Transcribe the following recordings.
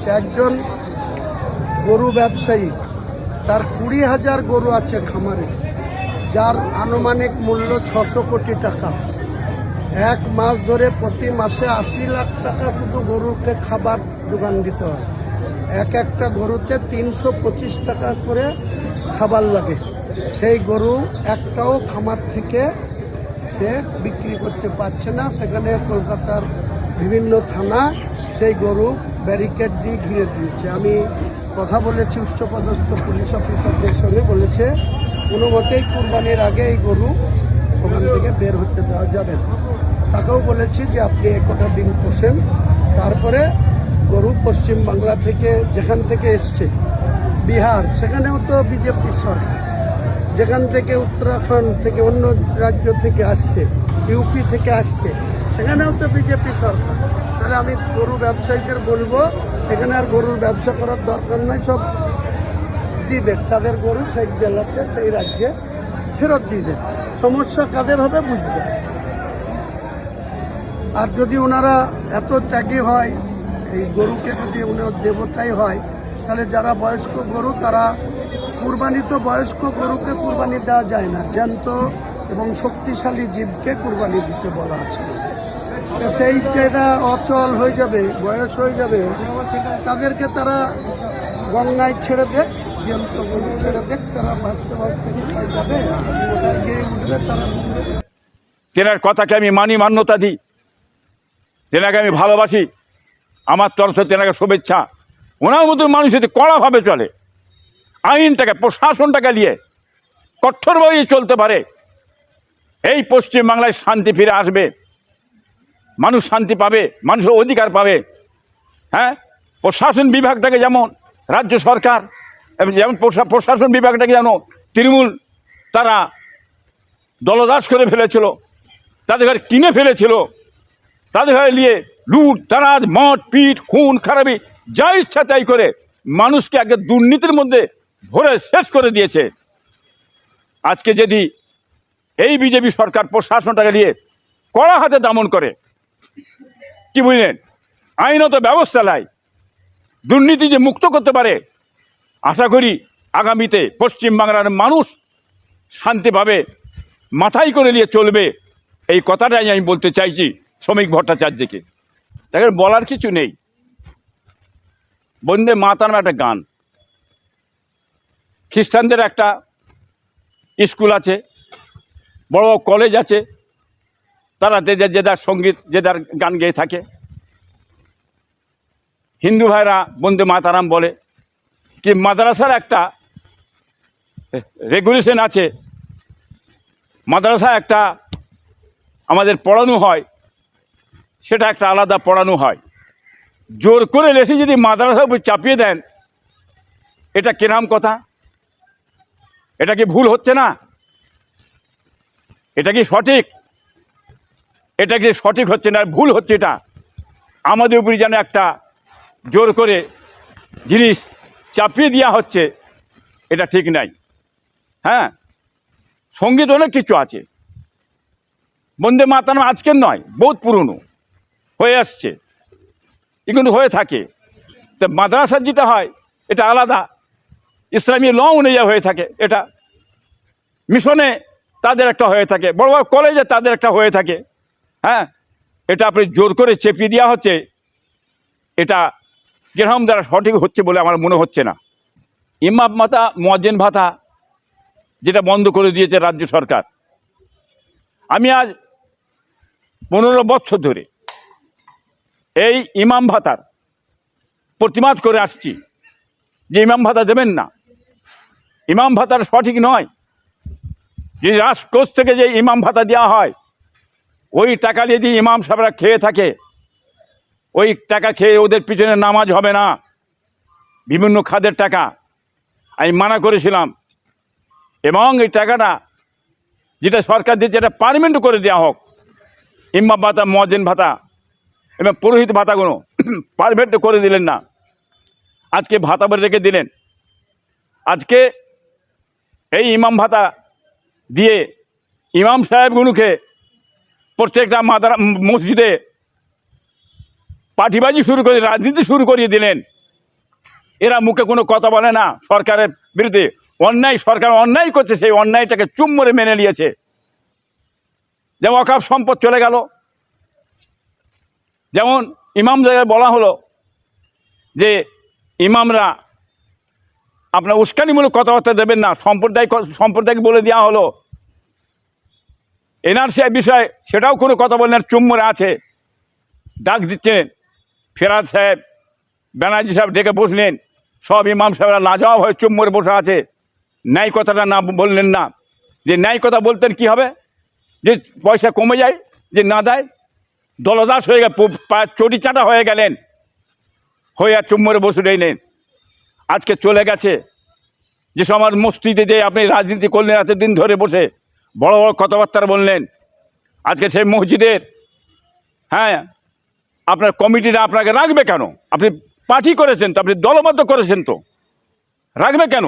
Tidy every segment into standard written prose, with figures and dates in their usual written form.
হচ্ছে। একজন গরু ব্যবসায়ী, তার 20,000 গরু আছে খামারে, যার আনুমানিক মূল্য 600 কোটি টাকা। এক মাস ধরে প্রতি মাসে 80 লাখ টাকা শুধু গরুকে খাবার যোগান দিতে হয়। একটা গরুতে 325 টাকা করে খাবার লাগে। সেই গরু একটাও খামার থেকে সে বিক্রি করতে পারছে না। সেখানে কলকাতার বিভিন্ন থানা সেই গরু ব্যারিকেড দিয়ে ঘিরে দিয়েছে। আমি কথা বলেছি উচ্চপদস্থ পুলিশ অফিসারদের সঙ্গে, বলেছে কোনো মতেই কুরবানির আগে এই গরু ওখান থেকে বের হতে দেওয়া যাবে না। তাকেও বলেছি যে আপনি একটা দিন পোষেন, তারপরে গরু পশ্চিম বাংলা থেকে যেখান থেকে এসছে, বিহার, সেখানেও তো বিজেপির সরকার, যেখান থেকে উত্তরাখণ্ড থেকে অন্য রাজ্য থেকে আসছে, ইউপি থেকে আসছে, সেখানেও তো বিজেপি সরকার। তাহলে আমি গরু ব্যবসায়ীদের বলবো এখানে আর গরুর ব্যবসা করার দরকার নাই, সব দিয়ে দেন তাদের গরু সেই জেলাতে সেই রাজ্যে ফেরত দিয়ে দেন। সমস্যা কাদের হবে বুঝবেন। আর যদি ওনারা এত ত্যাগী হয়, এই গরুকে যদি ওনার দেবতাই হয়, তাহলে যারা বয়স্ক গরু তারা কুরবানি, তো বয়স্ক গরুকে কুরবানি দেওয়া যায় না, জ্যান্ত এবং শক্তিশালী জীবকে কুরবানি দিতে বলা আছে। সেই যেটা অচল হয়ে যাবে, বয়স হয়ে যাবে, তাদেরকে তারা গঙ্গায় ছেড়ে দেখ, জ্যান্ত গরু ছেড়ে দেখ, তারা ভাসতে ভাসতে কোথায় যাবে, কোথায় গিয়ে উঠবে তারা। তেনার কথাকে আমি মানি, মান্যতা দিই, তেনাকে আমি ভালোবাসি, আমার তরফে তেনাকে শুভেচ্ছা। ওনার মতো মানুষ যদি কড়াভাবে চলে, আইনটাকে প্রশাসনটাকে নিয়ে কঠোরভাবে চলতে পারে, এই পশ্চিমবাংলায় শান্তি ফিরে আসবে, মানুষ শান্তি পাবে, মানুষের অধিকার পাবে। হ্যাঁ, প্রশাসন বিভাগটাকে যেমন রাজ্য সরকার এবং যেমন প্রশাসন বিভাগটাকে যেন তৃণমূল তারা দলদাস করে ফেলেছিল, তাদের ঘরে কিনে ফেলেছিল, তাদের ঘরে নিয়ে লুট তারাজ মদ পিট খুন খারাপি যা ইচ্ছা তাই করে মানুষকে আগে দুর্নীতির মধ্যে ভরে শেষ করে দিয়েছে। আজকে যদি এই বিজেপি সরকার প্রশাসনটাকে নিয়ে কড়া হাতে দমন করে, কি বুঝলেন, আইনত ব্যবস্থা নেয়, দুর্নীতি যে মুক্ত করতে পারে, আশা করি আগামীতে পশ্চিমবাংলার মানুষ শান্তি পাবে, মাথায় করে নিয়ে চলবে। এই কথাটাই আমি বলতে চাইছি শ্রমিক ভট্টাচার্যকে। তাকে বলার কিছু নেই। বন্দে মাতরম একটা গান, খ্রিস্টানদের একটা স্কুল আছে, বড় কলেজ আছে, তারা যে যার সঙ্গীত যে যার গান গেয়ে থাকে। হিন্দু ভাইরা বন্দে মাতরম বলে, কি মাদ্রাসার একটা রেগুলেশন আছে, মাদ্রাসা একটা আমাদের পড়ানো হয়, সেটা একটা আলাদা পড়ানো হয়। জোর করে লেখে যদি মাদ্রাসার উপর চাপিয়ে দেন, এটা কেরাম কথা? এটা কি ভুল হচ্ছে না? এটা কি সঠিক? এটা কি সঠিক হচ্ছে না, ভুল হচ্ছে? এটা আমাদের উপরে যেন একটা জোর করে জিনিস চাপিয়ে দেওয়া হচ্ছে, এটা ঠিক নাই। হ্যাঁ, সঙ্গীত অনেক কিছু আছে, বন্দে মাতরম আজকের নয়, বহুত পুরনো হয়ে আসছে, কিন্তু হয়ে থাকে। তো মাদ্রাসার যেটা হয় এটা আলাদা, ইসলামী ল অনুযায়ী হয়ে থাকে, এটা মিশনে তাদের একটা হয়ে থাকে, বড় বড় কলেজে তাদের একটা হয়ে থাকে। হ্যাঁ, এটা আপনি জোর করে চেপিয়ে দেওয়া হচ্ছে, এটা কিরকম দ্বারা সঠিক হচ্ছে বলে আমার মনে হচ্ছে না। ইমাম ভাতা, মুয়াজ্জিন ভাতা যেটা বন্ধ করে দিয়েছে রাজ্য সরকার, আমি আজ 15 বছর ধরে এই ইমাম ভাতার প্রতিবাদ করে আসছি যে ইমাম ভাতা দেবেন না, ইমাম ভাতার সঠিক নয়। যে রাজকোষ থেকে যে ইমাম ভাতা দেওয়া হয়, ওই টাকা দিয়ে যদি ইমাম সাহেবরা খেয়ে থাকে, ওই টাকা খেয়ে ওদের পিছনে নামাজ হবে না, বিভিন্ন খাদের টাকা। আমি মানা করেছিলাম, এবং এই টাকাটা যেটা সরকার দিচ্ছে এটা পারমেন্ট করে দেওয়া হোক। ইমাম ভাতা, মুয়াজ্জিন ভাতা এবং পুরোহিত ভাতাগুলো পারমেন্ট করে দিলেন না, আজকে ভাতা বলে রেখে দিলেন। আজকে এই ইমাম ভাতা দিয়ে ইমাম সাহেবগুলোকে প্রত্যেকটা মসজিদে পার্টিবাজি শুরু করে রাজনীতি শুরু করিয়ে দিলেন। এরা মুখে কোনো কথা বলে না সরকারের বিরুদ্ধে। অন্যায় সরকার অন্যায় করছে, সেই অন্যায়টাকে চুপ মেরে মেনে নিয়েছে। যেমন অকাপ সম্পদ চলে গেল, যেমন ইমামদের বলা হলো যে ইমামরা আপনার উস্কানিমূলক কথাবার্তা দেবেন না, সম্প্রদায়কে বলে দেওয়া হলো। এনআরসি বিষয় সেটাও কোনো কথা বললেন, চুপ মেরে আছে। ডাক দিচ্ছেন ফেরাদ সাহেব, ব্যানার্জি সাহেব ডেকে বসলেন, সব ইমাম সাহেবরা লাজবাব হয়ে চুপ মেরে বসে আছে। ন্যায় কথাটা না বললেন না, যে ন্যায় কথা বলতেন কি হবে, যে পয়সা কমে যায়, যে না দেয়, দলদাস হয়ে গেল, চটি চাটা হয়ে গেলেন, হয়ে আর চুপ মেরে বসে রইলেন। আজকে চলে গেছে যে সমাজ মসজিদে যে আপনি রাজনীতি করলেন এতদিন ধরে বসে বড় বড় কথাবার্তা বললেন, আজকে সেই মসজিদের আপনার কমিটিটা আপনাকে রাখবে কেন? আপনি পার্টি করেছেন তো, আপনি দলবদ্ধ করেছেন তো, রাখবে কেন?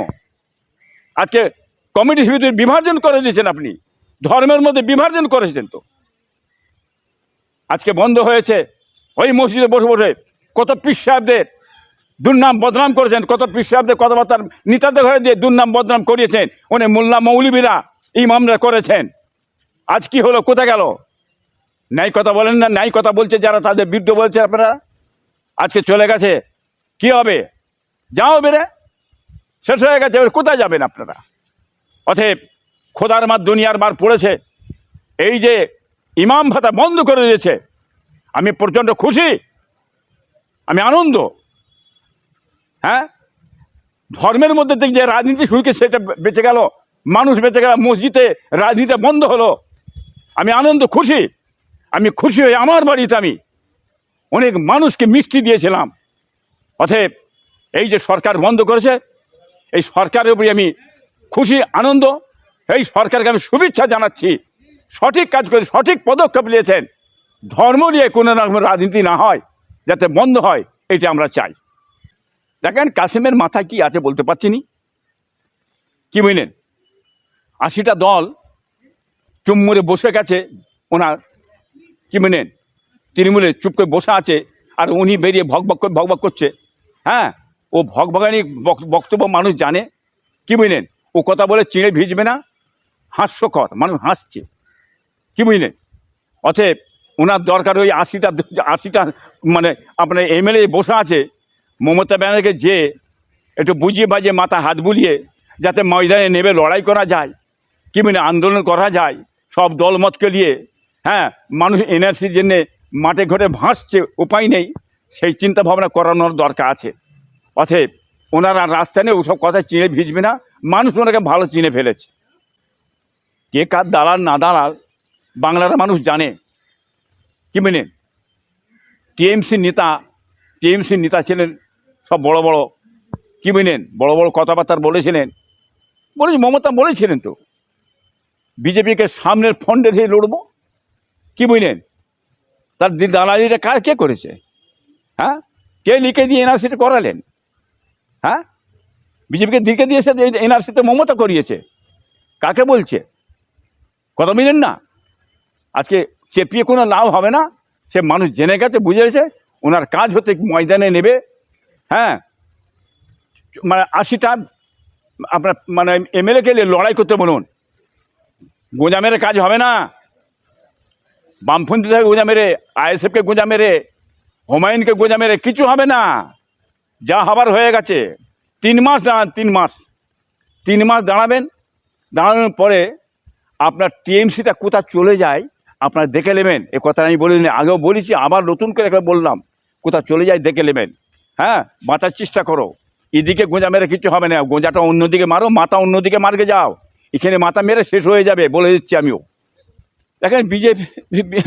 আজকে কমিটির ভিতরে বিভাজন করে দিয়েছেন, আপনি ধর্মের মধ্যে বিভাজন করেছেন তো। আজকে বন্ধ হয়েছে। ওই মসজিদে বসে বসে কত পীর সাহেবদের দুর্নাম বদনাম করেছেন, কত পীর সাহেবদের কথাবার্তার নেতাদের ঘরে দিয়ে দুর্নাম বদনাম করিয়েছেন, উনি মোল্লা মৌলবীরা ইমামরা করেছেন। আজ কি হলো, কোথায় গেল? ন্যায় কথা বলেন না, ন্যায় কথা বলছে যারা, তাদের বিরুদ্ধে বলছে আপনারা। আজকে চলে গেছে, কি হবে? যাও বেরে, শেষ হয়ে গেছে, এবার কোথায় যাবেন আপনারা? অতএব খোদার মার দুনিয়ার বার পড়েছে। এই যে ইমাম ভাতা বন্ধ করে দিয়েছে, আমি প্রচণ্ড খুশি, আমি আনন্দ। ধর্মের মধ্যে থেকে যে রাজনীতি শুরুকে সেটা বেঁচে গেল, মানুষ বেঁচে গেল, মসজিদে রাজনীতি বন্ধ হলো। আমি আনন্দ খুশি, আমি খুশি হয়ে আমার বাড়িতে আমি অনেক মানুষকে মিষ্টি দিয়েছিলাম। অতএব এই যে সরকার বন্ধ করেছে, এই সরকারের উপরে আমি খুশি, আনন্দ। এই সরকারকে আমি শুভেচ্ছা জানাচ্ছি, সঠিক কাজ করে সঠিক পদক্ষেপ নিয়েছেন। ধর্ম নিয়ে কোনো রকম রাজনীতি না হয়, যাতে বন্ধ হয়, এইটা আমরা চাই। দেখেন কাসেমের মাথায় কি আছে বলতে পারছি নি, কি বুঝলেন? 80টা দল চুম্মুরে বসে গেছে ওনার, কি বুঝলেন, তৃণমূলে চুপ করে বসে আছে, আর উনি বেরিয়ে ভগভগ করছে। ও ভগভগানি বক্তব্য মানুষ জানে, কি বুঝলেন? ও কথা বলে চিড়ে ভিজবে না, হাস্যকর, মানুষ হাসছে, কি বুঝলেন? অতএব ওনার দরকার ওই 80টা মানে আপনার এমএলএ বসে আছে, মমতা ব্যানার্জিকে যে একটু বুঝিয়ে বাজিয়ে মাথা হাত বুলিয়ে যাতে ময়দানে নেবে লড়াই করা যায়, কি মানে আন্দোলন করা যায়, সব দলমতকে নিয়ে। মানুষ এনআরসির জন্যে মাঠে ঘাটে ভাসছে, উপায় নেই, সেই চিন্তা ভাবনা করানোর দরকার আছে। অতএব ওনারা রাস্তা নেই, ওসব কথা চিনে ভিজবে না, মানুষ ওনাকে ভালো চিনে ফেলেছে। কে কার দালাল না দালাল বাংলার মানুষ জানে, কি মানে টিএমসির নেতা ছিলেন সব বড় বড়, কি বুঝলেন, বড় বড় কথাবার্তা বলেছিলেন, মমতা বলেছিলেন তো বিজেপিকে সামনের ফ্রন্টে রেখে লড়বো, কি বুঝলেন? তার দালালিটা কে করেছে? কে লিখে দিয়ে এনআরসিতে করালেন? বিজেপিকে দিকে দিয়েছে, এনআরসিতে মমতা করিয়েছে। কাকে বলছে? কথা বুঝলেন না? আজকে চেপিয়ে কোনো লাভ হবে না, সে মানুষ জেনে গেছে, বুঝে গেছে। ওনার কাজ হতে ময়দানে নেবে, মানে 80টা আপনার মানে এমএলএকে লড়াই করতে বলুন। গোঁজা মেরে কাজ হবে না, বামপন্থী থেকে গোঁজা মেরে, আইএসএফকে গোঁজা মেরে, হুমায়ুনকে গোঁজা মেরে কিছু হবে না। যা হবার হয়ে গেছে। 3 মাস দাঁড়ান, 3 মাস দাঁড়াবেন। দাঁড়ানোর পরে আপনার টিএমসিটা কোথা চলে যায় আপনারা দেখে নেবেন। এ কথা আমি বলিনি, আগেও বলেছি, আবার নতুন করে একবার বললাম, কোথা চলে যায় দেখে নেবেন। বাঁচার চেষ্টা করো। এদিকে গোঁজা মেরে কিছু হবে না, গোঁজাটা অন্যদিকে মারো, মাথা অন্যদিকে মার্গে যাও, এখানে মাথা মেরে শেষ হয়ে যাবে, বলে দিচ্ছি আমিও। দেখেন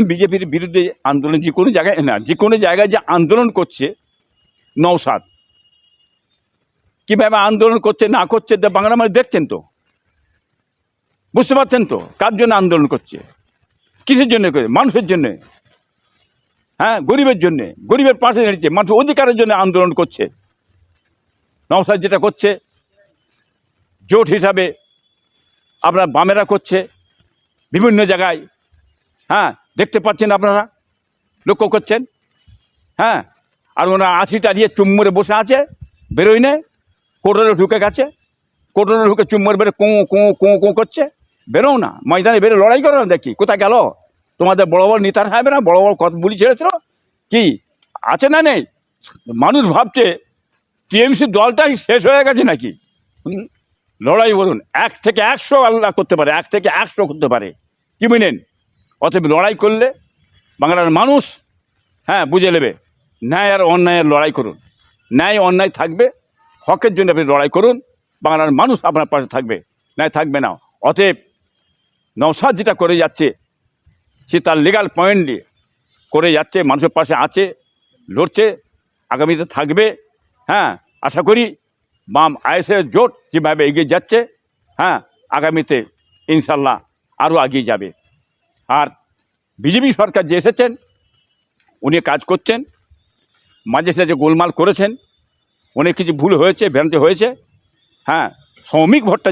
বিজেপির বিরুদ্ধে আন্দোলন যে কোনো জায়গায় না, যে কোনো জায়গায় যে আন্দোলন করছে নওশাদ, কীভাবে আন্দোলন করছে না করছে বাংলা মানুষ দেখছেন তো, বুঝতে পারছেন তো কার জন্য আন্দোলন করছে, কিসের জন্য করে? মানুষের জন্যে, গরিবের জন্যে, গরিবের পাশে দাঁড়িয়েছে, মানুষের অধিকারের জন্য আন্দোলন করছে। নওশাদ যেটা করছে জোট হিসাবে আপনার বামেরা করছে বিভিন্ন জায়গায়, দেখতে পাচ্ছেন আপনারা, লক্ষ্য করছেন। আর ওনারা 80টা দিয়ে চুম্মরে বসে আছে, বেরোই না, কোটরে ঢুকে গেছে, কোটরে ঢুকে চুম্বর বেরো কোঁ কোঁ কোঁ কোঁ করছে, বেরো না ময়দানে, বেরো লড়াই করো না, দেখি কোথায় গেল তোমাদের বড় বড় নেতার সাহেবে না, বড় বড় কত বুলি ছেড়েছিল, কি আছে না নেই? মানুষ ভাবছে টিএমসি দলটাই শেষ হয়ে গেছে নাকি। লড়াই বলুন, 1 থেকে 100 আল্লাহ করতে পারে, 1 থেকে 100 করতে পারে, কি বুঝলেন? অতএব লড়াই করলে বাংলার মানুষ বুঝে নেবে। ন্যায় আর অন্যায়ের লড়াই করুন, ন্যায় অন্যায় থাকবে, হকের জন্য আপনি লড়াই করুন, বাংলার মানুষ আপনার পাশে থাকবে, ন্যায় থাকবে না। অতএব নওশাদ যেটা করে যাচ্ছে সে তার লিগাল পয়েন্ট দিয়ে করে যাচ্ছে, মানুষের পাশে আছে, লড়ছে, আগামীতে থাকবে। আশা করি বাম আইএসের জোট যেভাবে এগিয়ে যাচ্ছে, আগামীতে ইনশাল্লাহ আরও এগিয়ে যাবে। আর বিজেপি সরকার যে এসেছেন উনি কাজ করছেন, মাঝে সাঝে গোলমাল করেছেন, অনেক কিছু ভুল হয়েছে, ভ্রান্তি হয়েছে। শ্রমিক ভোটটা